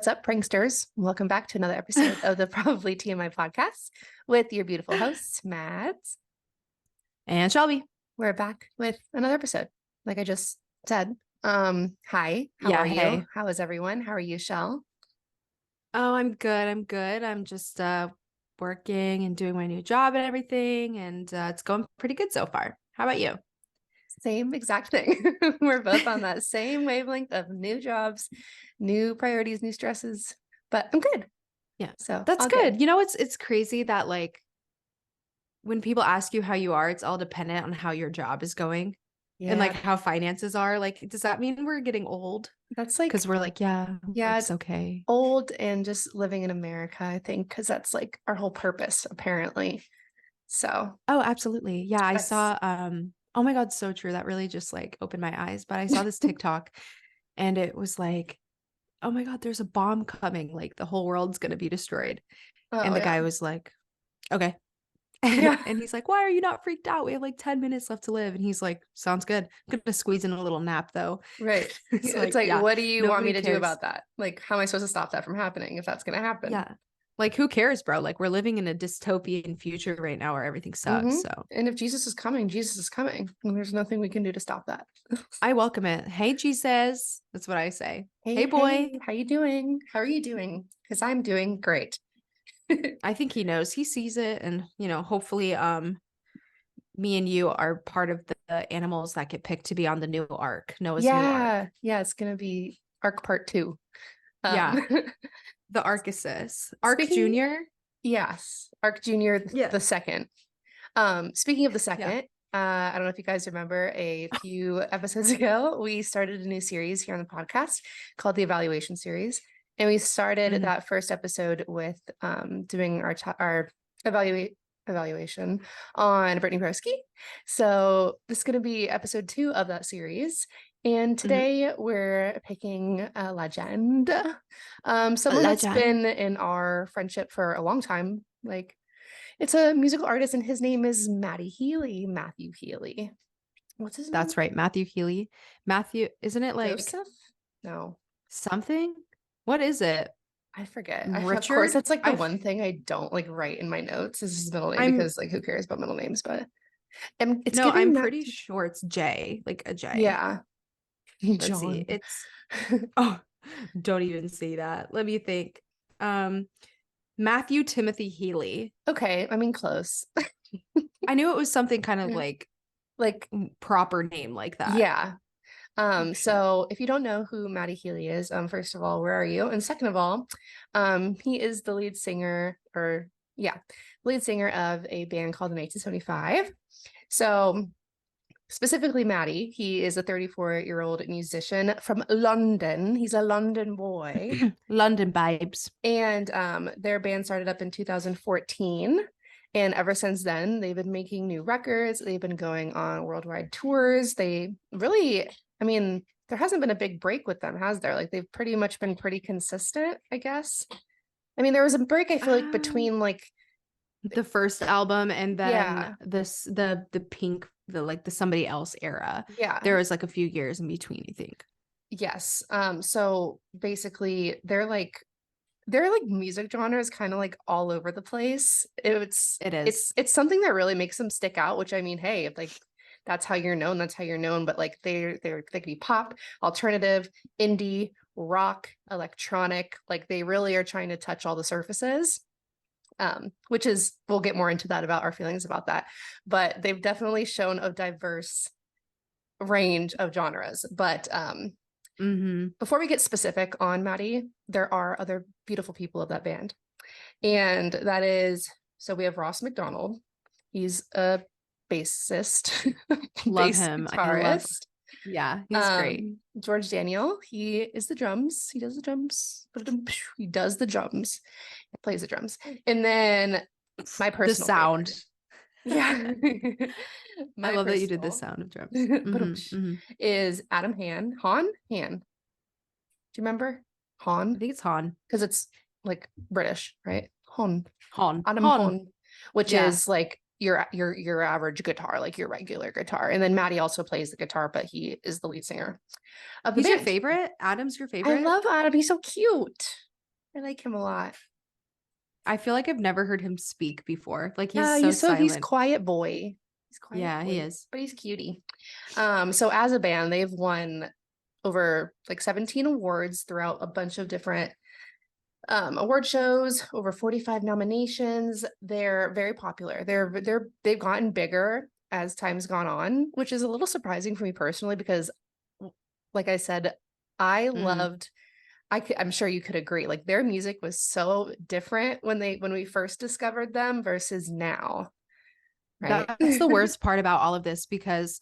What's up, pranksters? Welcome back to another episode of the Probably TMI podcast with your beautiful hosts, Mads and Shelby. We're back with another episode, like I just said. Hi, how are Hey. you? How is everyone? How are you, Shell? Oh, I'm good. I'm just working and doing my new job and everything, and it's going pretty good so far. How about you? Same exact thing. We're both on that same wavelength of new jobs, new priorities, new stresses, but I'm good. Yeah, So that's good. good. You know, it's crazy that like when people ask you how you are, it's all dependent on how your job is going and like how finances are. Like, does that mean we're getting old? That's like, Because we're like, yeah, it's okay. Old and just living in America, I think, because that's like our whole purpose, apparently. So, Oh, absolutely. Yeah, I saw oh my God, so true. That really just like opened my eyes. But I saw this TikTok and it was like, oh my God, there's a bomb coming. Like the whole world's gonna be destroyed. And the guy was like, okay. And he's like, why are you not freaked out? We have like 10 minutes left to live. And he's like, sounds good. I'm gonna squeeze in a little nap though. Right. It's like, yeah, what do you want me to do cares. about that? Like, how am I supposed to stop that from happening if that's gonna happen? Yeah. Like, who cares, bro? Like, we're living in a dystopian future right now where everything sucks. So, and if Jesus is coming, Jesus is coming. And there's nothing we can do to stop that. I welcome it. Hey, Jesus. That's what I say. Hey, Hey boy. hey, how you doing? How are you doing? Because I'm doing great. I think he knows. He sees it. And, you know, hopefully, me and you are part of the animals that get picked to be on the new arc, Noah's new arc. Yeah, it's gonna be Arc Part 2. Yeah. The Arceus. Arc Junior? Yes. Arc Junior the second. Speaking of the second, I don't know if you guys remember a few episodes ago, we started a new series here on the podcast called the Evaluation Series. And we started that first episode with doing our evaluation on Brittany Broski. So this is going to be episode 2 of that series. And today we're picking a legend. Someone that's been in our friendship for a long time. Like, it's a musical artist, and his name is Matty Healy. Matthew Healy. What's his name? That's right, Matthew Healy. Matthew, isn't it like Joseph? No. Something? What is it? I forget. Richard? Of course, that's like the one thing I don't like write in my notes is his middle name because like who cares about middle names? But it's I'm pretty sure it's J, like a J. Yeah. Let's see. It's don't even say that. Let me think. Matthew Timothy Healy. Okay, I mean close. I knew it was something kind of like proper name like that. Yeah. So if you don't know who Matty Healy is, first of all, where are you? And second of all, he is the lead singer of a band called the 1975. So specifically Matty, he is a 34-year-old musician from London. He's a London boy. London babes. And their band started up in 2014. And ever since then, they've been making new records. They've been going on worldwide tours. They really, I mean, there hasn't been a big break with them, has there? Like, they've pretty much been pretty consistent, I guess. I mean, there was a break, I feel like, between like the first album and then the Pink, the Somebody Else era. Yeah. There was like a few years in between, I think. Yes. So basically their music genre is kind of like all over the place. It's something that really makes them stick out, which I mean, hey, if like that's how you're known, that's how you're known. But like they could be pop, alternative, indie, rock, electronic. Like they really are trying to touch all the surfaces. Which is, we'll get more into that about our feelings about that. But they've definitely shown a diverse range of genres. But before we get specific on Matty, there are other beautiful people of that band. And that is, so we have Ross McDonald. He's a bassist. Love him. Guitarist. Yeah, he's great. George Daniel, he is the drums. He does the drums. He does the drums. He plays the drums. And then my personal the sound. Favorite, yeah. I love that you did the sound of drums. Is Adam Han. Han? Han. Do you remember? Han? I think it's Han. Because it's like British, right? Han. Adam Han. Han. Which is like your average guitar, like your regular guitar. And then Matty also plays the guitar, but he is the lead singer of the band. Your favorite? Adam's your favorite? I love Adam. He's so cute. I like him a lot. I feel like I've never heard him speak before. Like he's Yeah, so he's silent. quiet boy. He's quiet Yeah, boy, he is. but he's cutie. So as a band, they've won over like 17 awards throughout a bunch of different award shows, over 45 nominations. They're very popular. They've gotten bigger as time's gone on, which is a little surprising for me personally because, like I said, I loved. I'm sure you could agree. Like their music was so different when we first discovered them versus now, right? That's the worst part about all of this because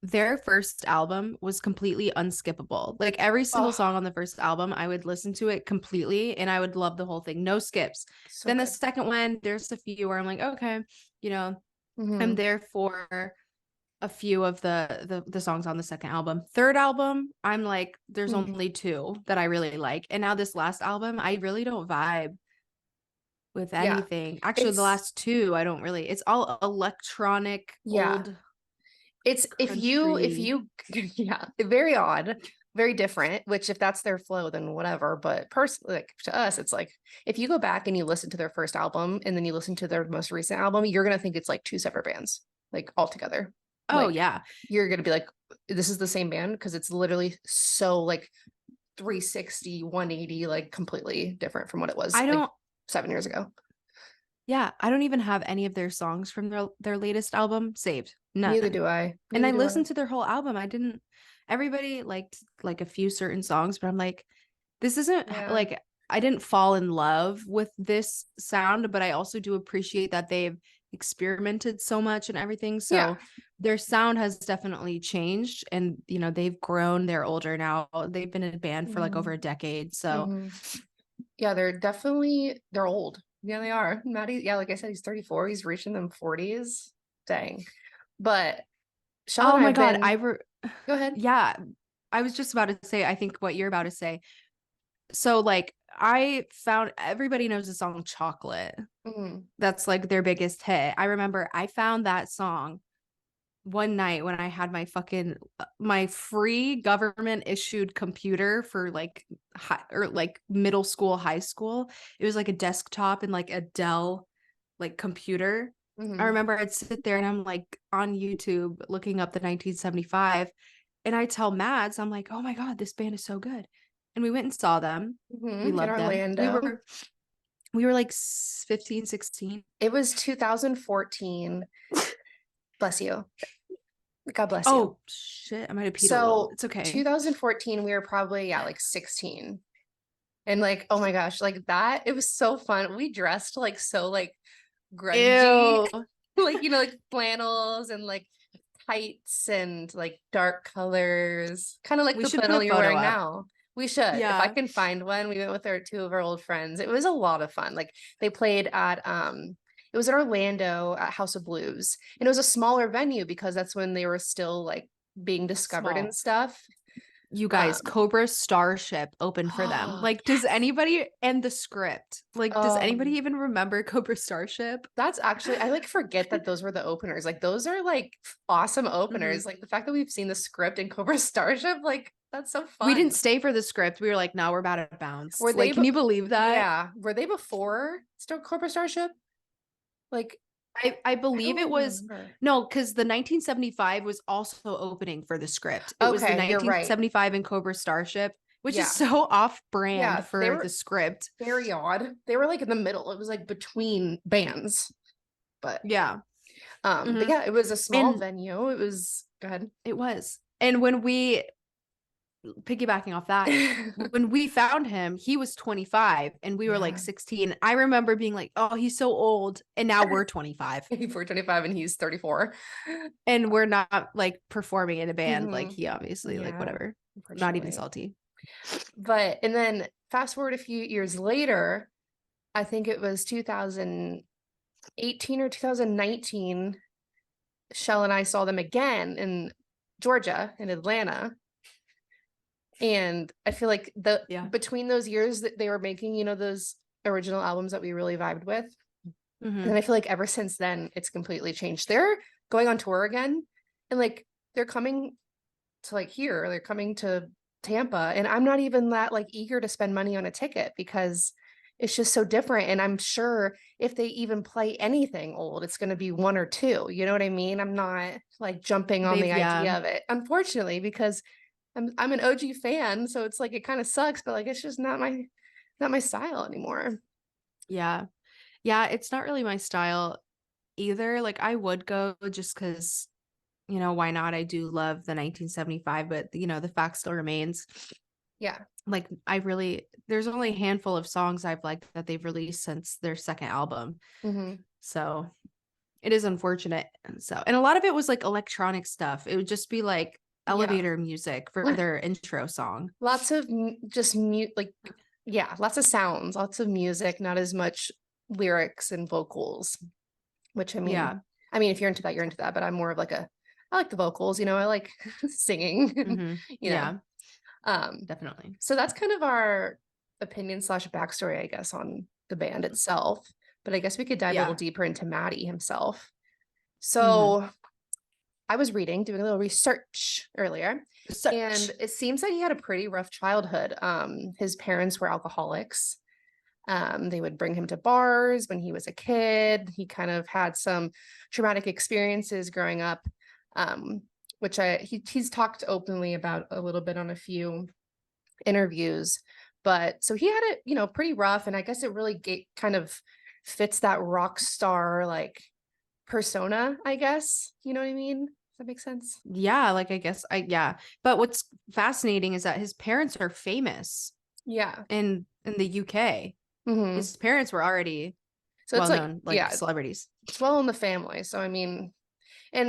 their first album was completely unskippable. Like every single song on the first album, I would listen to it completely and I would love the whole thing. No skips. So then good. the second one, there's a few where I'm like, okay, you know, Mm-hmm. I'm there for a few of the songs on the second album. Third album, I'm like, there's only two that I really like. And now this last album, I really don't vibe with anything. Actually, the last two, I don't really. It's all electronic, old. It's if you yeah, very odd, very different, which if that's their flow, then whatever. But personally, like to us, it's like if you go back and you listen to their first album and then you listen to their most recent album, you're gonna think it's like two separate bands, like all together. Oh like, yeah. You're gonna be like, this is the same band because it's literally so like 360, 180, like completely different from what it was like 7 years ago. Yeah, I don't even have any of their songs from their latest album saved. None. Neither do I. And I listened to their whole album. I didn't. Everybody liked like a few certain songs, but I'm like, this isn't like I didn't fall in love with this sound, but I also do appreciate that they've experimented so much and everything. So their sound has definitely changed, and you know they've grown. They're older now. They've been in a band for like over a decade. So yeah, they're old. Yeah, they are. Matty, yeah, like I said, he's 34. He's reaching them 40s. Dang. But Sean oh my God, go ahead. Yeah, I was just about to say, I think what you're about to say. So like I found everybody knows the song Chocolate. That's like their biggest hit. I remember I found that song one night when I had my free government issued computer for like middle school, high school. It was like a desktop and like a Dell like computer. I remember I'd sit there and I'm like on YouTube looking up the 1975 and I tell Mads, I'm like, oh my God, this band is so good. And we went and saw them. We loved them. Orlando. We were like 15, 16. It was 2014. Bless you. God bless you. Oh shit, I might have peed a little. It's okay. 2014, we were probably like 16. And like, oh my gosh, like that, it was so fun. We dressed like so like grungy. Like, you know, like flannels and like tights and like dark colors. Kind of like the flannel you're wearing now. We should. Yeah. If I can find one. We went with two of our old friends. It was a lot of fun. Like they played at it was in Orlando at House of Blues. And it was a smaller venue because that's when they were still like being discovered and stuff. You guys, Cobra Starship opened for them. Like, does anybody and the script? Like, does anybody even remember Cobra Starship? That's actually, I like forget that those were the openers. Like, those are like awesome openers. Like the fact that we've seen the script in Cobra Starship, like that's so fun. We didn't stay for the script. We were like, no, we're about to bounce. Like, can you believe that? Yeah. Were they before Cobra Starship? Like, I believe it was no, because the 1975 was also opening for the script. It was the 1975 in Cobra Starship, which is so off brand for the script. Very odd. They were like in the middle. It was like between bands. But yeah. But yeah, it was a small venue. It was go ahead. It was. And when we piggybacking off that, when we found him, he was 25 and we were like 16. I remember being like, oh, he's so old. And now we're 25. We're 25 and he's 34. And we're not like performing in a band. Like he obviously like whatever. Not even salty. But and then fast forward a few years later, I think it was 2018 or 2019, Shell and I saw them again in Georgia, in Atlanta. And I feel like between those years that they were making, you know, those original albums that we really vibed with. And I feel like ever since then, it's completely changed. They're going on tour again and like they're coming to like here, they're coming to Tampa, and I'm not even that like eager to spend money on a ticket because it's just so different. And I'm sure if they even play anything old, it's going to be one or two. You know what I mean? I'm not like jumping on the Yeah. idea of it, unfortunately, because I'm an OG fan, so it's like it kind of sucks, but like it's just not my style anymore. Yeah. Yeah, it's not really my style either. Like I would go just because, why not? I do love the 1975, but the fact still remains. Yeah. Like there's only a handful of songs I've liked that they've released since their second album. Mm-hmm. So it is unfortunate. And a lot of it was like electronic stuff. It would just be like Yeah. elevator music for their intro song. Lots of just mute, like, yeah, lots of sounds, lots of music, not as much lyrics and vocals, which Yeah. I mean, if you're into that, you're into that, but I'm more of like I like the vocals, I like singing, Mm-hmm. you know. Yeah, Um, definitely. so that's kind of our opinion slash backstory, I guess, on the band itself. But I guess we could dive a little Yeah. deeper into Matty himself. Mm-hmm. So I was doing a little research earlier, and Such. it seems that he had a pretty rough childhood. His parents were alcoholics. They would bring him to bars when he was a kid. He kind of had some traumatic experiences growing up, which he's talked openly about a little bit on a few interviews. But so he had it, pretty rough, and I guess it really kind of fits that rock star like persona, I guess. You know what I mean? Does that make sense? Yeah, like I guess yeah. But what's fascinating is that his parents are famous Yeah. in the UK. Hmm. His parents were already So it's like, well-known like yeah, celebrities. it's well in the family. So and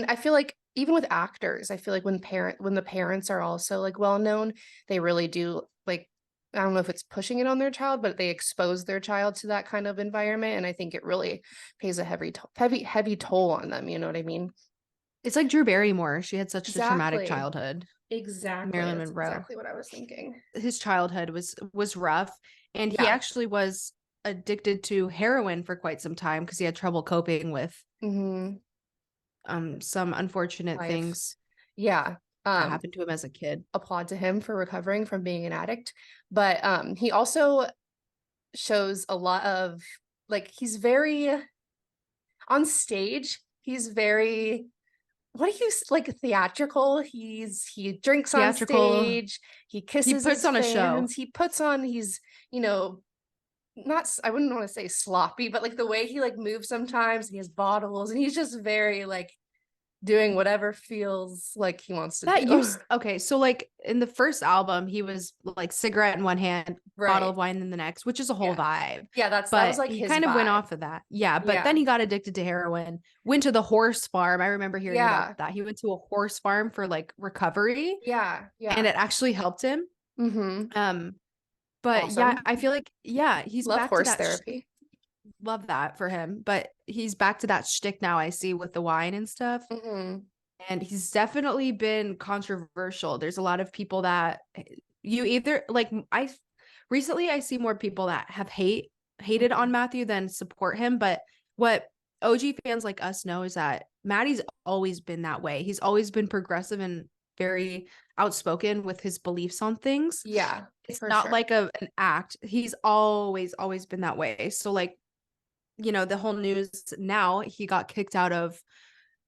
I feel like even with actors, I feel like when the parents are also like well known, they really do like, I don't know if it's pushing it on their child, but they expose their child to that kind of environment, and I think it really pays a heavy toll on them. You know what I mean? It's like Drew Barrymore. She had such a traumatic Exactly. childhood. Exactly. Marilyn That's Monroe. exactly what I was thinking. His childhood was rough, and he Yeah. actually was addicted to heroin for quite some time because he had trouble coping with Hmm. some unfortunate Life. things Yeah. that happened to him as a kid. Applaud to him for recovering from being an addict. But he also shows a lot of like he's very on stage, he's very what do you like theatrical. He drinks on Theatrical. stage, he He kisses puts his on a show. fans, he puts on he's, you know, not I wouldn't want to say sloppy, but like the way he like moves sometimes, and he has bottles, and he's just very like doing whatever feels like he wants to That do. used okay, so like in the first album, he was like cigarette in one hand, bottle Right. of wine in the next, which is a whole Yeah. vibe. Yeah, that was But like he his kind of went vibe. off of that. Yeah, but then Yeah. he got addicted to heroin, went to the horse farm. I remember hearing about Yeah. that. He went to a horse farm for like recovery, Yeah. and Yeah. it actually helped him. Mm-hmm. Um, but yeah, Awesome. I feel like yeah, he's Love back to horse that therapy. love that for him. But he's back to that shtick now, I see, with the wine and stuff. Mm-hmm. And he's definitely been controversial. There's a lot of people that you either like I recently I see more people that have hated on Matthew than support him. But what OG fans like us know is that Maddie's always been that way. He's always been progressive and very outspoken with his beliefs on things. Yeah, It's for not sure. like an act. He's always been that way. So like, the whole news now, he got kicked out of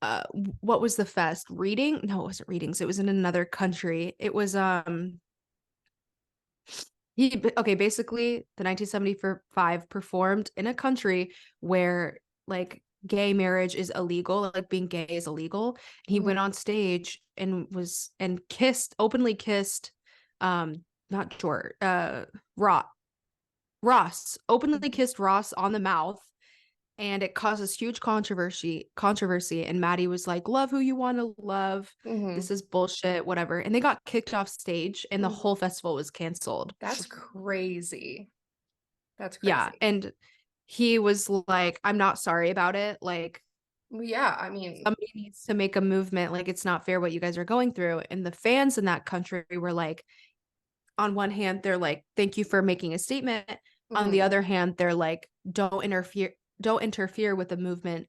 uh what was the fest? Reading? No, it wasn't readings. It was in another country. It was basically the 1975 performed in a country where like gay marriage is illegal, like being gay is illegal. He went Mm-hmm. on stage and openly kissed not George Ross openly kissed Ross on the mouth, and it causes huge controversy, and Maddie was like, love who you want to love, Mm-hmm. this is bullshit, whatever, and they got kicked off stage and the Mm-hmm. whole festival was canceled. That's crazy. That's Yeah, crazy. and he was like, I'm not sorry about it, like Yeah, somebody needs to make a movement, like it's not fair what you guys are going through. And the fans in that country were like, on one hand they're like, thank you for making a statement, on the mm-hmm. other hand they're like, don't interfere with the movement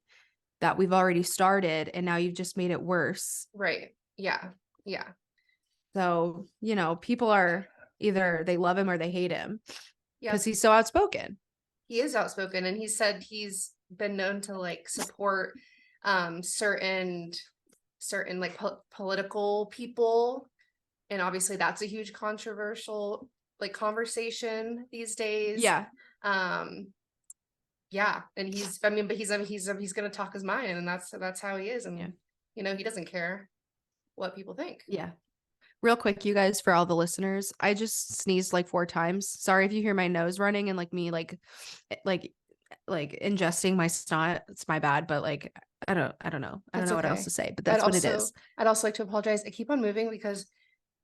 that we've already started, and now you've just made it worse. Right. Yeah. Yeah. So, you know, people are either they love him or they hate him because Yep. he's so outspoken. He is outspoken, and he said he's been known to like support certain like political people, and obviously that's a huge controversial like conversation these days. Yeah. Yeah, and he's gonna talk his mind, and that's how he is, and Yeah. you know, he doesn't care what people think. Yeah. Real quick, you guys, for all the listeners, I just sneezed like 4 times. Sorry if you hear my nose running and like me like ingesting my snot. It's my bad, but like I don't know. I don't That's know what else okay. to say, but that's what it is. I'd also like to apologize. I keep on moving because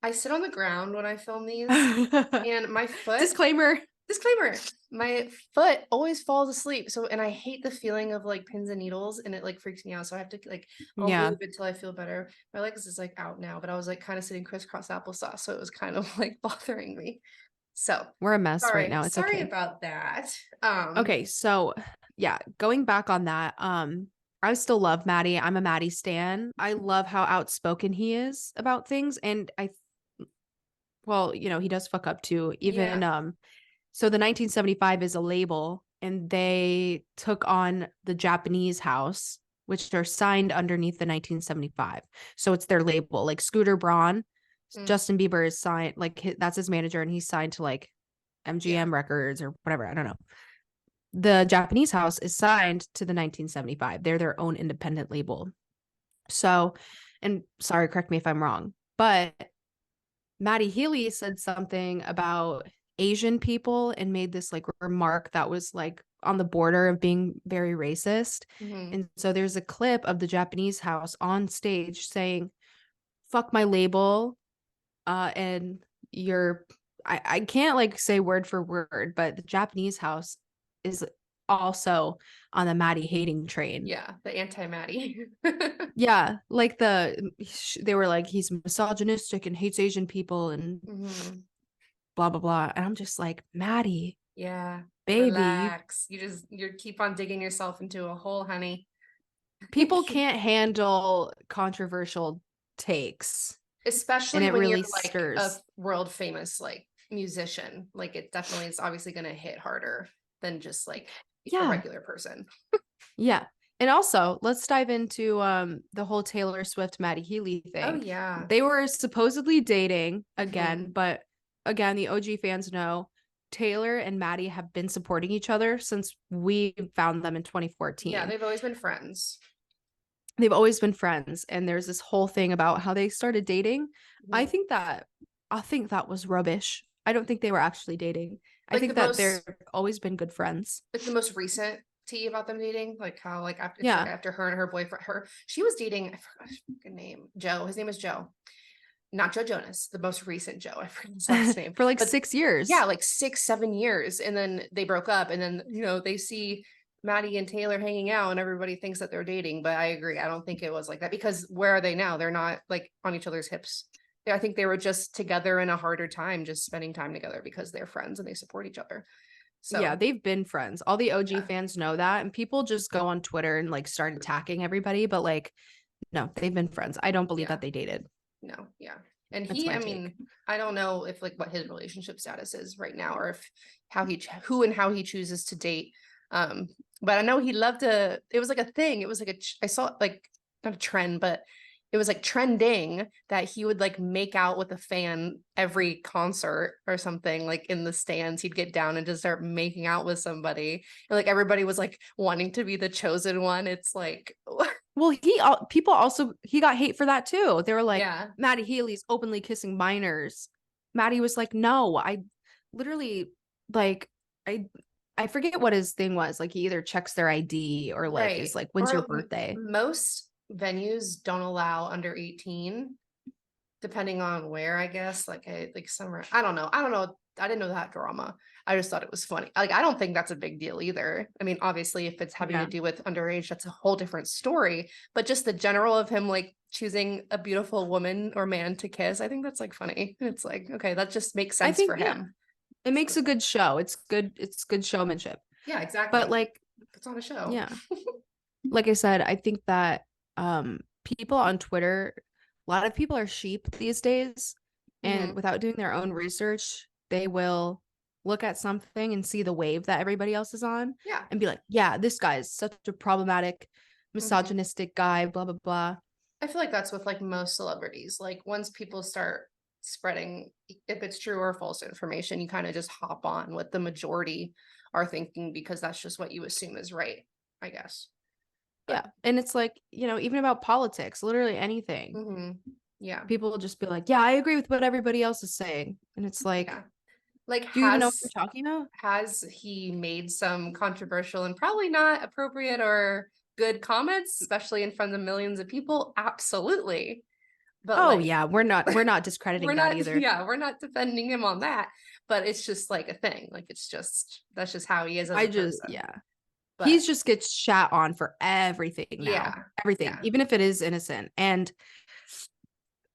I sit on the ground when I film these, and my foot Disclaimer. my foot always falls asleep. So, and I hate the feeling of like pins and needles, and it like freaks me out. So I have to like, I'll Yeah. move until I feel better. My legs is like out now, but I was like kind of sitting crisscross applesauce. So it was kind of like bothering me. So We're a mess right now. It's sorry okay. about that. Okay, so yeah, going back on that, I still love Matty. I'm a Matty stan. I love how outspoken he is about things, and well, you know, he does fuck up too. Even so the 1975 is a label, and they took on the Japanese house, which are signed underneath the 1975. So it's their label. Like Scooter Braun, Justin Bieber is signed, like that's his manager, and he's signed to like MGM Records or whatever. I don't know. The Japanese house is signed to the 1975. They're their own independent label. So, and sorry, correct me if I'm wrong, but Matty Healy said something about Asian people and made this like remark that was like on the border of being very racist. And so there's a clip of the Japanese house on stage saying, fuck my label. And I can't like say word for word, but the Japanese house is also on the Matty hating train. Yeah, the anti-Matty. Yeah, like they were like he's misogynistic and hates Asian people and blah blah blah. And I'm just like, Matty, yeah, baby, relax. You keep on digging yourself into a hole, honey. people can't handle controversial takes. Especially And it when really you're like a stirs. world famous like musician. Like it definitely is obviously gonna hit harder than just like a regular person. Yeah. And also, let's dive into the whole Taylor Swift Matty Healy thing. Oh yeah. They were supposedly dating again, but again, the OG fans know Taylor and Matty have been supporting each other since we found them in 2014. Yeah, they've always been friends. They've always been friends, and there's this whole thing about how they started dating. I think that was rubbish. I don't think they were actually dating. I think that they've always been good friends. Like the most recent tea about them dating, like how like after her and her boyfriend, she was dating, I forgot his fucking name, Joe. His name is Joe. Not Joe Jonas, the most recent Joe. I forget his last name. For like 6 years. Yeah, like 6-7 years. And then they broke up, and then you know, they see Matty and Taylor hanging out and everybody thinks that they're dating, but I agree. I don't think it was like that, because where are they now? They're not like on each other's hips. I think they were just together in a harder time, just spending time together because they're friends and they support each other. So yeah, they've been friends. All the OG fans know that, and people just go on Twitter and like start attacking everybody, but like no, they've been friends. I don't believe that they dated. No, yeah. And he, I mean, I don't know if like what his relationship status is right now, or if how he chooses to date. But I know he loved to, it was like a thing. It was like I saw like not a trend, but it was like trending that he would like make out with a fan every concert or something, like in the stands. He'd get down and just start making out with somebody. And like everybody was like wanting to be the chosen one. It's like well, people also he got hate for that too. They were like, Matty Healy's openly kissing minors. Matty was like, no, I literally like I forget what his thing was. Like he either checks their ID or like is like, when's your birthday? Most venues don't allow under 18, depending on where, I guess. Like somewhere, I don't know. I didn't know that drama. I just thought it was funny. Like, I don't think that's a big deal either. I mean, obviously, if it's having to do with underage, that's a whole different story. But just the general of him like choosing a beautiful woman or man to kiss, I think that's like funny. It's like, okay, that just makes sense for him. It makes a good show. It's good showmanship. Yeah, exactly. But like, it's on a show. Yeah. Like I said, I think that people on Twitter, a lot of people are sheep these days. and without doing their own research, they will look at something and see the wave that everybody else is on and be like, yeah, this guy is such a problematic, misogynistic guy, blah, blah, blah. I feel like that's with like most celebrities. Like once people start spreading, if it's true or false information, you kind of just hop on what the majority are thinking because that's just what you assume is right, I guess. But, yeah. And it's like, you know, even about politics, literally anything. Yeah. People will just be like, yeah, I agree with what everybody else is saying. And it's like, like, do you even know what you're talking about? Has he made some controversial and probably not appropriate or good comments, especially in front of millions of people? Absolutely. But yeah, we're not discrediting that either. Yeah, we're not defending him on that. But it's just like a thing. Like that's just how he is as a person. But he just gets shat on for everything now. Everything, even if it is innocent. And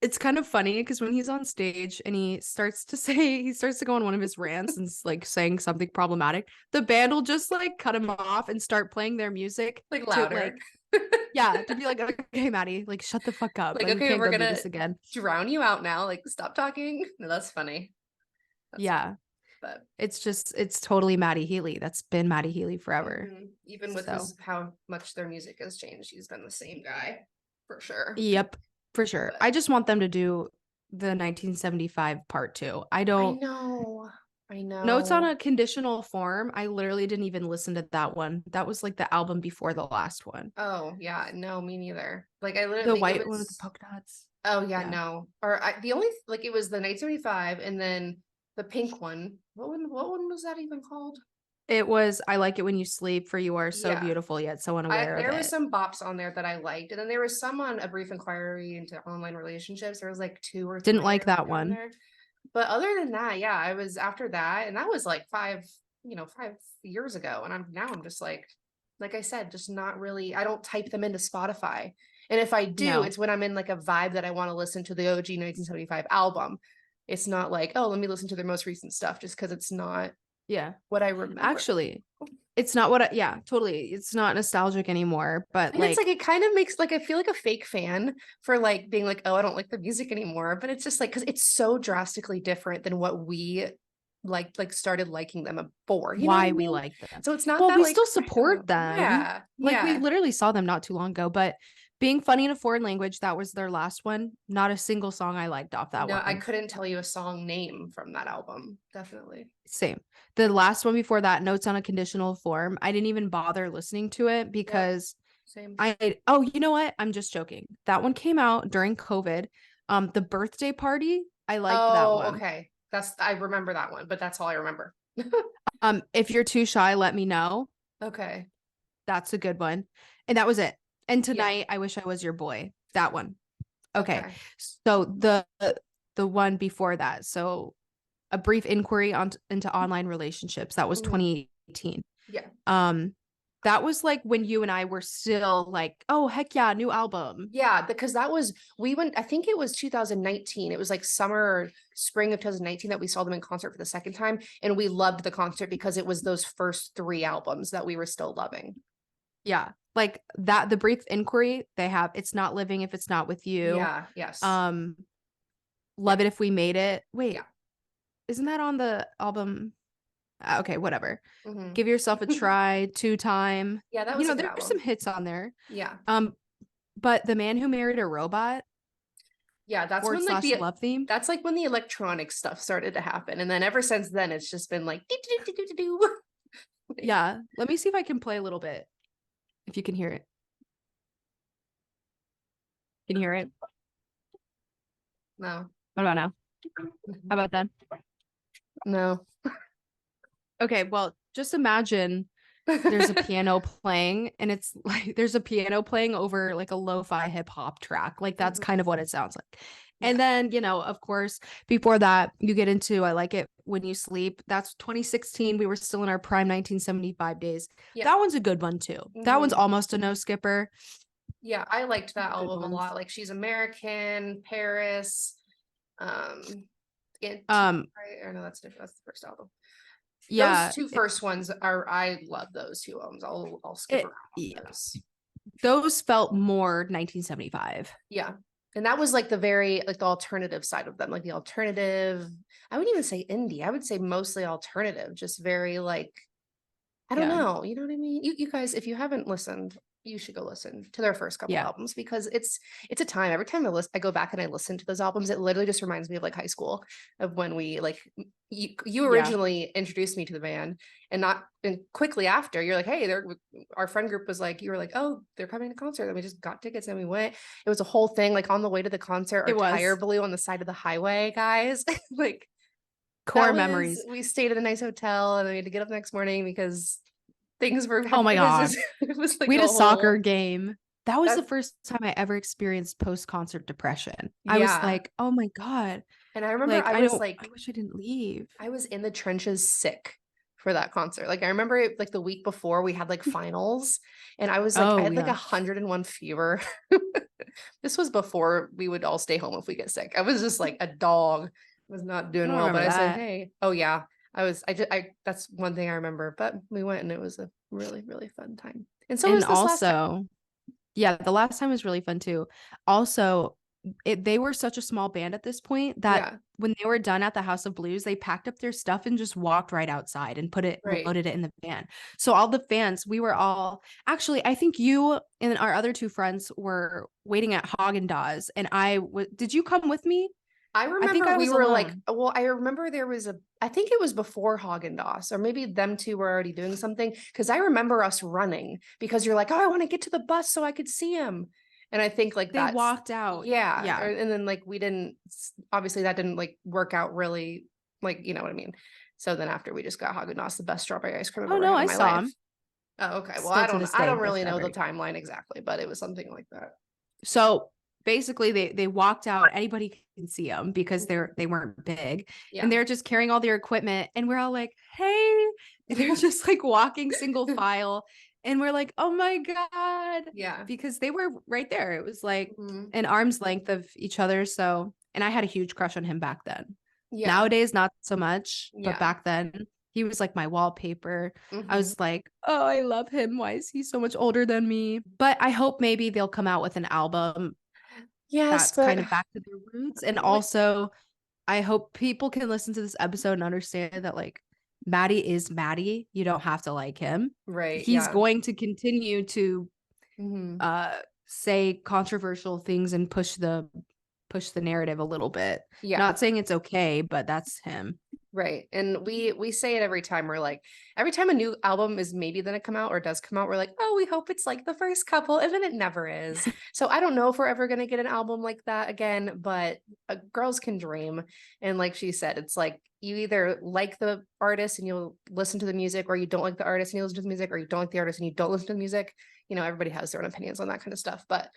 it's kind of funny because when he's on stage and he starts to go on one of his rants and like saying something problematic, the band will just like cut him off and start playing their music like louder. To be like, okay, Maddie, like shut the fuck up. Like okay, we're gonna do this again. Drown you out now. Like stop talking. No, that's funny. That's funny. But it's totally Matty Healy. That's been Matty Healy forever. Even with how much their music has changed, he's been the same guy for sure. Yep. For sure. But I just want them to do the 1975 part 2. I know. Notes on a Conditional Form. I literally didn't even listen to that one. That was like the album before the last one. Oh, yeah. No, me neither. Like I literally the white one with the polka dots. Oh, yeah, no. Or the only like it was the 1975 and then the pink one. What one was that even called? It was I Like It When You Sleep, For You Are So Beautiful Yet So Unaware of It. There was some bops on there that I liked. And then there was some on A Brief Inquiry into Online Relationships. There was like 2 or 3. Didn't like that one. There. But other than that, yeah, I was after that. And that was like 5 years ago. And I'm just like I said, just not really. I don't type them into Spotify. And if I do, it's when I'm in like a vibe that I want to listen to the OG 1975 album. It's not like, oh, let me listen to their most recent stuff just because it's not what I remember. Actually, it's not what totally. It's not nostalgic anymore. But and it's like it kind of makes like I feel like a fake fan for like being like, oh, I don't like the music anymore. But it's just like because it's so drastically different than what we like started liking them for. Why we like them. So it's not we still support them. Yeah. Like we literally saw them not too long ago, but Being Funny in a Foreign Language, that was their last one. Not a single song I liked off that one. No, I couldn't tell you a song name from that album. Definitely. Same. The last one before that, Notes on a Conditional Form, I didn't even bother listening to it because Same. You know what? I'm just joking. That one came out during COVID. The Birthday Party, I liked that one. Okay. I remember that one, but that's all I remember. If You're Too Shy, Let Me Know. Okay. That's a good one. And that was it. And Tonight, I Wish I Was Your Boy. That one. Okay. So the one before that. So A Brief Inquiry into Online Relationships. That was 2018. Yeah. That was like when you and I were still like, oh, heck yeah, new album. Yeah, because I think it was 2019. It was like summer or spring of 2019 that we saw them in concert for the second time. And we loved the concert because it was those first 3 albums that we were still loving. Yeah. Like that, The Brief Inquiry, they have It's Not Living If It's Not With You. Yeah, yes. Love It If We Made It. Wait, isn't that on the album? Okay, whatever. Give Yourself a Try, 2 Time. Yeah, that was there were some hits on there. Yeah. But The Man Who Married a Robot. Yeah, that's when like the love theme. That's like when the electronic stuff started to happen, and then ever since then, it's just been like. Yeah, let me see if I can play a little bit. If you can hear it. Can you hear it? No. What about now? How about then? No. Okay, well, just imagine there's a piano playing and it's like there's a piano playing over like a lo-fi hip hop track. Like that's kind of what it sounds like. And then, of course, before that, you get into I Like It When You Sleep. That's 2016. We were still in our prime 1975 days. Yeah. That one's a good one too. That one's almost a no skipper. Yeah, I liked that album a lot. Like She's American, Paris. Right? Or no, that's different. That's the first album. Yeah, those 2 first ones I love those 2 albums. I'll skip around those. Those felt more 1975. Yeah. And that was like the very, like the alternative side of them, like the alternative, I wouldn't even say indie. I would say mostly alternative, just very like, I don't Yeah. know. You know what I mean? You guys, if you haven't listened, you should go listen to their first couple Yeah. albums because it's a time. Every time I go back and I listen to those albums, it literally just reminds me of like high school, of when we like you originally introduced me to the band, and quickly after you're like, hey, our friend group was like, you were like, oh, they're coming to concert, and we just got tickets and we went. It was a whole thing. Like on the way to the concert, our tire blew on the side of the highway, guys. Like core memories. We stayed at a nice hotel and then we had to get up the next morning because things were, oh my God. It was like we had a soccer game. That was the first time I ever experienced post-concert depression. I was like, oh my God. And I remember I wish I didn't leave. I was in the trenches sick for that concert. Like I remember it, like the week before we had like finals and I was like, I had like 101 fever. This was before we would all stay home if we get sick. I was just like a dog, was not doing well, but I said, hey, oh yeah, that's one thing I remember, but we went and it was a really, really fun time. And so was this last time. Yeah, the last time was really fun too. Also, they were such a small band at this point that when they were done at the House of Blues, they packed up their stuff and just walked right outside and loaded it in the van. So all the fans, we were all actually, I think you and our other two friends were waiting at Haagen-Dazs, and did you come with me? I remember we were like, well, I remember I think it was before Haagen-Dazs, or maybe them two were already doing something. Cause I remember us running because you're like, oh, I want to get to the bus so I could see him. And I think like they walked out. Yeah. Yeah. And then like, obviously that didn't like work out really, like, you know what I mean? So then after we just got Haagen-Dazs, the best strawberry ice cream I've ever had in my life. Him. Oh, okay. Well, I don't really know the timeline exactly, but it was something like that. So basically they walked out. Anybody can see them because they weren't big, and they're just carrying all their equipment, and we're all like, hey, and they're just like walking single file, and we're like, oh my God, because they were right there. It was like an arm's length of each other. So, and I had a huge crush on him back then. Nowadays not so much, but back then he was like my wallpaper. I was like, oh, I love him. Why is he so much older than me? But I hope maybe they'll come out with an album that's kind of back to their roots. And also, I hope people can listen to this episode and understand that like Matty is Matty. You don't have to like him. Right. He's going to continue to say controversial things and push the narrative a little bit. Not saying it's okay, but that's him. Right. And we say it every time. We're like, every time a new album is maybe gonna come out or does come out, we're like, oh, we hope it's like the first couple, and then it never is. So I don't know if we're ever gonna get an album like that again, but girls can dream. And like she said, it's like you either like the artist and you'll listen to the music, or you don't like the artist and you listen to the music, or you don't like the artist and you don't listen to the music. You know, everybody has their own opinions on that kind of stuff. But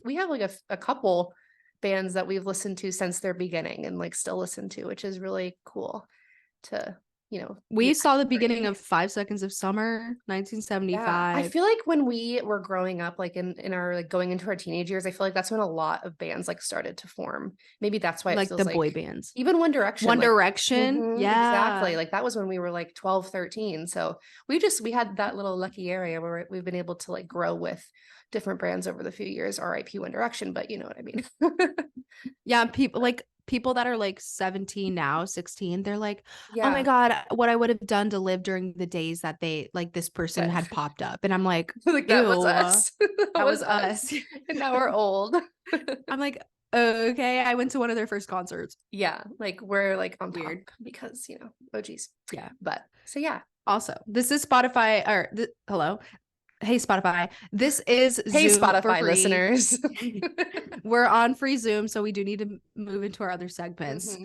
we have like a couple bands that we've listened to since their beginning and like still listen to, which is really cool to, you know. We saw the beginning of 5 Seconds of Summer, 1975. I feel like when we were growing up, like in our like going into our teenage years, I feel like that's when a lot of bands like started to form. Maybe that's why it like feels the boy bands. Even One Direction. Exactly. Like that was when we were like 12, 13. So we had that little lucky area where we've been able to like grow with different brands over the few years. RIP One Direction, but you know what I mean. Yeah, people that are like 17 now, 16, they're like, oh my God, what I would have done to live during the days that they like this person had popped up. And I'm like, that was us. That was us. And now we're old. I'm like, okay, I went to one of their first concerts. Yeah, like we're like on weird because, you know, oh geez. Yeah. But so yeah. Also, this is Spotify hello. Hey, Spotify. This is Hey, Zoom Spotify listeners. We're on free Zoom, so we do need to move into our other segments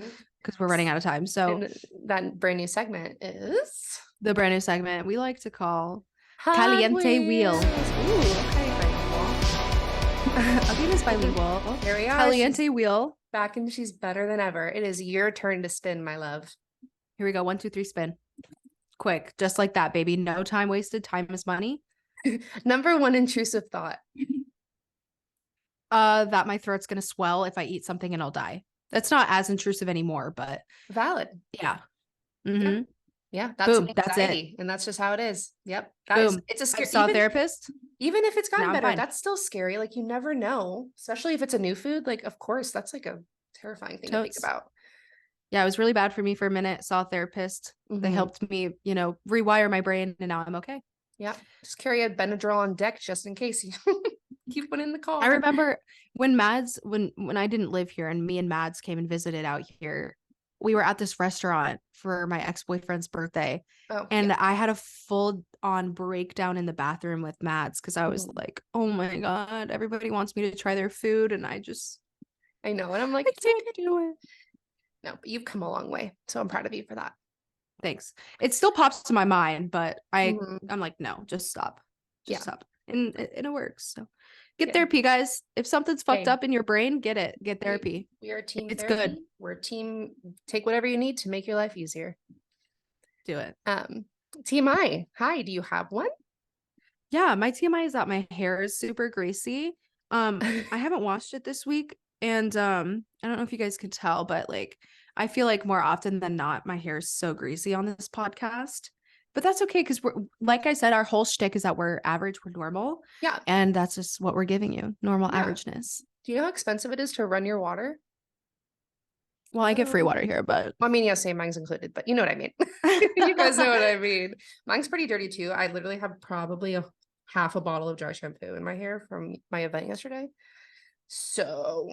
because we're running out of time. So and that brand new segment is the brand new segment we like to call Caliente Wheel. Ooh, okay, Again, is bilingual. Here we are. Caliente Wheel. Back and she's better than ever. It is your turn to spin, my love. Here we go. 1, 2, 3, spin. Quick, just like that, baby. No time wasted. Time is money. Number one intrusive thought. That my throat's gonna swell if I eat something and I'll die. That's not as intrusive anymore, but valid. Yeah. Mm-hmm. Yeah, that's Boom. That's it. anxiety, and that's just how it is. Yep. Boom. It's a I scary, saw a therapist. even if it's gotten Now I'm better, fine. that's still scary. Like you never know, especially if it's a new food. Like, of course, that's like a terrifying thing to think Totes. about. Yeah, it was really bad for me for a minute. Saw a therapist. They helped me, rewire my brain, and now I'm okay. Yeah. Just carry a Benadryl on deck just in case you keep one in the car. I remember when Mads, when I didn't live here and me and Mads came and visited out here, we were at this restaurant for my ex-boyfriend's birthday. And I had a full on breakdown in the bathroom with Mads because I was like, oh my God, everybody wants me to try their food. And I know. And I'm like, I can't do it. No, but you've come a long way. So I'm proud of you for that. Thanks. It still pops to my mind, but I'm like, no, just stop. Just stop. And it works. So get therapy, guys. If something's fucked up in your brain, get it. Get therapy. We are team it's therapy. Good. We're a team. Take whatever you need to make your life easier. Do it. TMI. Hi, do you have one? Yeah, my TMI is that my hair is super greasy. I haven't washed it this week. And I don't know if you guys could tell, but like I feel like more often than not, my hair is so greasy on this podcast. But that's okay because we're, like I said, our whole shtick is that we're average, we're normal. Yeah. And that's just what we're giving you, normal averageness. Do you know how expensive it is to run your water? Well, I get free water here, but I mean, yeah, same, mine's included, but you know what I mean. You guys know what I mean. Mine's pretty dirty too. I literally have probably half a bottle of dry shampoo in my hair from my event yesterday. So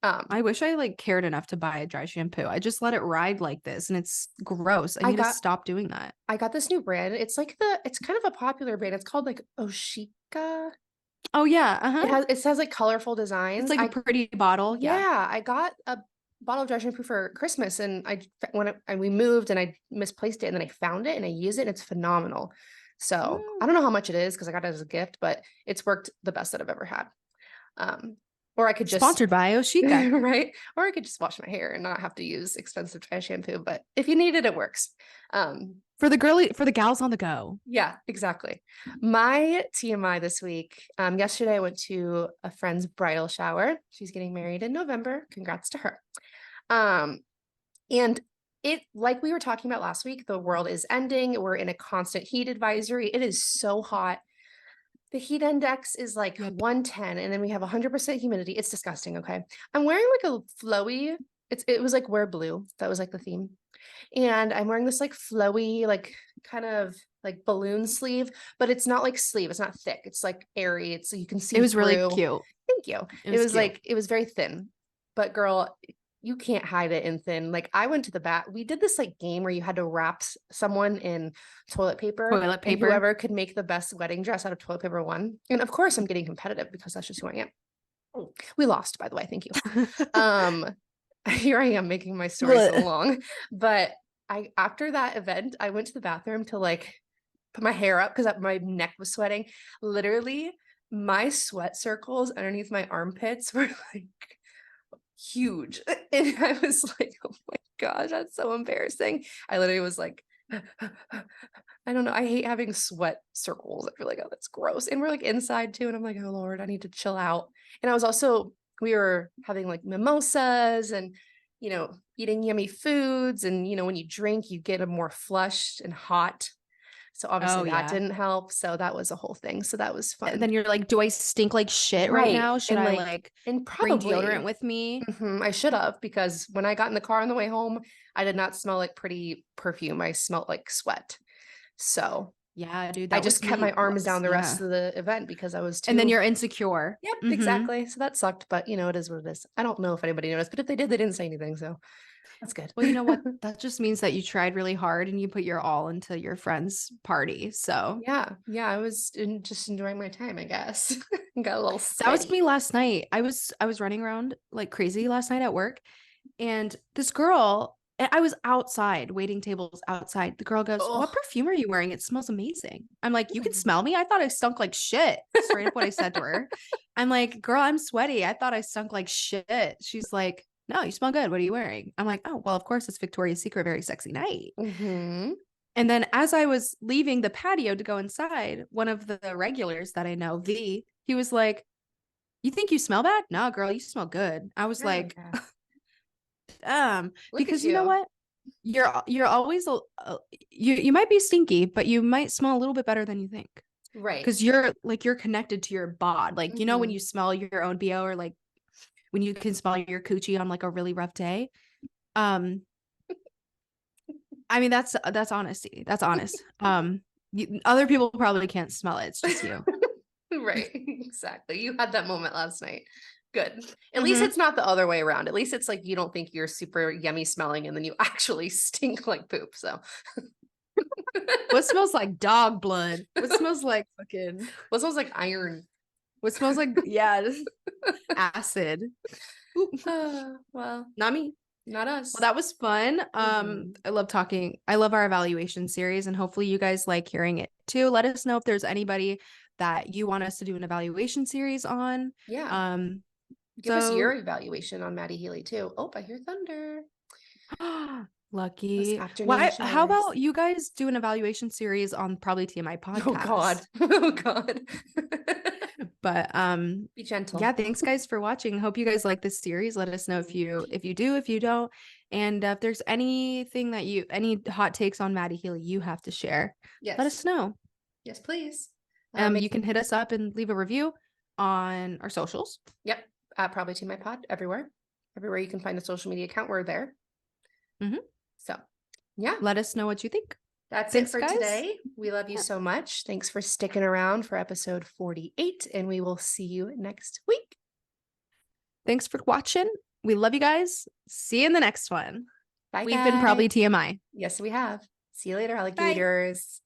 I wish I like cared enough to buy a dry shampoo. I just let it ride like this and it's gross. I need to stop doing that. I got this new brand. It's like it's kind of a popular brand. It's called like Oshika. Oh yeah. It has like colorful designs. It's like a pretty bottle. Yeah. I got a bottle of dry shampoo for Christmas and we moved and I misplaced it and then I found it and I use it and it's phenomenal. So I don't know how much it is because I got it as a gift, but it's worked the best that I've ever had. Or I could just sponsored by Oshika, right? Or I could just wash my hair and not have to use expensive dry shampoo. But if you need it, it works. For the gals on the go. Yeah, exactly. My TMI this week. Yesterday I went to a friend's bridal shower. She's getting married in November. Congrats to her. And it, like we were talking about last week, the world is ending. We're in a constant heat advisory. It is so hot. The heat index is like 110 and then we have 100% humidity. It's disgusting. Okay. I'm wearing like a flowy, it was like wear blue. That was like the theme. And I'm wearing this like flowy, like kind of like balloon sleeve, but it's not like sleeve. It's not thick. It's like airy. It's so you can see. It was through. Really cute. Thank you. It was like, it was very thin, but girl, you can't hide it in thin. Like I went to the bath. We did this like game where you had to wrap someone in toilet paper. And whoever could make the best wedding dress out of toilet paper won. And of course I'm getting competitive because that's just who I am. We lost, by the way. Thank you. Here I am making my story so long. But after that event, I went to the bathroom to like put my hair up because my neck was sweating. Literally, my sweat circles underneath my armpits were like huge. And I was like, oh my gosh, that's so embarrassing. I literally was like, I don't know. I hate having sweat circles. I feel like, oh, that's gross. And we're like inside too. And I'm like, oh Lord, I need to chill out. And I was also, we were having like mimosas and, eating yummy foods. And, when you drink, you get a more flushed and hot. So obviously that didn't help. So that was a whole thing. So that was fun. And then you're like, do I stink like shit right now? Should I like bring deodorant with me? I should have, because when I got in the car on the way home, I did not smell like pretty perfume. I smelled like sweat. So yeah, dude, I just kept my arms down the rest of the event because I was too. And then you're insecure. Yep, exactly. So that sucked, but it is what it is. I don't know if anybody noticed, but if they did, they didn't say anything. So that's good. Well, you know what? That just means that you tried really hard and you put your all into your friend's party. So yeah, I was just enjoying my time, I guess. Got a little sweaty. That was me last night. I was running around like crazy last night at work, and this girl, I was outside waiting tables outside. The girl goes, "What perfume are you wearing? It smells amazing." I'm like, "You can smell me? I thought I stunk like shit." Straight up what I said to her. I'm like, "Girl, I'm sweaty. I thought I stunk like shit." She's like, "No, you smell good. What are you wearing?" I'm like, "Oh, well, of course it's Victoria's Secret Very Sexy Night." And then as I was leaving the patio to go inside, one of the regulars that I know, he was like, "You think you smell bad? No, girl, you smell good." I was like, because you know what? you're always you might be stinky, but you might smell a little bit better than you think. Right. Because you're connected to your bod. Like, you know, when Mhm. you smell your own BO, or like when you can smell your coochie on like a really rough day. I mean, that's honesty. That's honest. Other people probably can't smell it. It's just you. Right. Exactly. You had that moment last night. Good. At least Mhm. it's not the other way around. At least it's like you don't think you're super yummy smelling and then you actually stink like poop. So What smells like dog blood? What smells like fucking what smells like iron? what smells like, yeah, acid. Oop, Well, not me. not Well, us. that was fun. Mhm. I love talking. I love our evaluation series, and hopefully you guys like hearing it too. Let us know if there's anybody that you want us to do an evaluation series on. Yeah. Um, Give us your so evaluation on Matty Healy too. Oh, I hear thunder. Those lucky. afternoon Why? How showers. about you guys do an evaluation series on probably TMI Oh God. podcast? Oh God. But Be gentle. yeah, thanks guys for watching. Hope you guys like this series. Let us know if you do, if you don't, and if there's anything that any hot takes on Matty Healy you have to share, let Yes. us know. Yes, please. You can hit us up and leave a review on our socials. Yep. Probably to my pod everywhere. Everywhere you can find a social media account, we're there. Mhm. So yeah, Let us know what you think. that's it Thanks, for guys. today. We love you Yeah. so much. Thanks for sticking around for episode 48, and we will see you next week. Thanks for watching. We love you guys. See you in the next one. Bye, We've been probably guys. TMI. Yes, we have. See you later, Bye. alligators.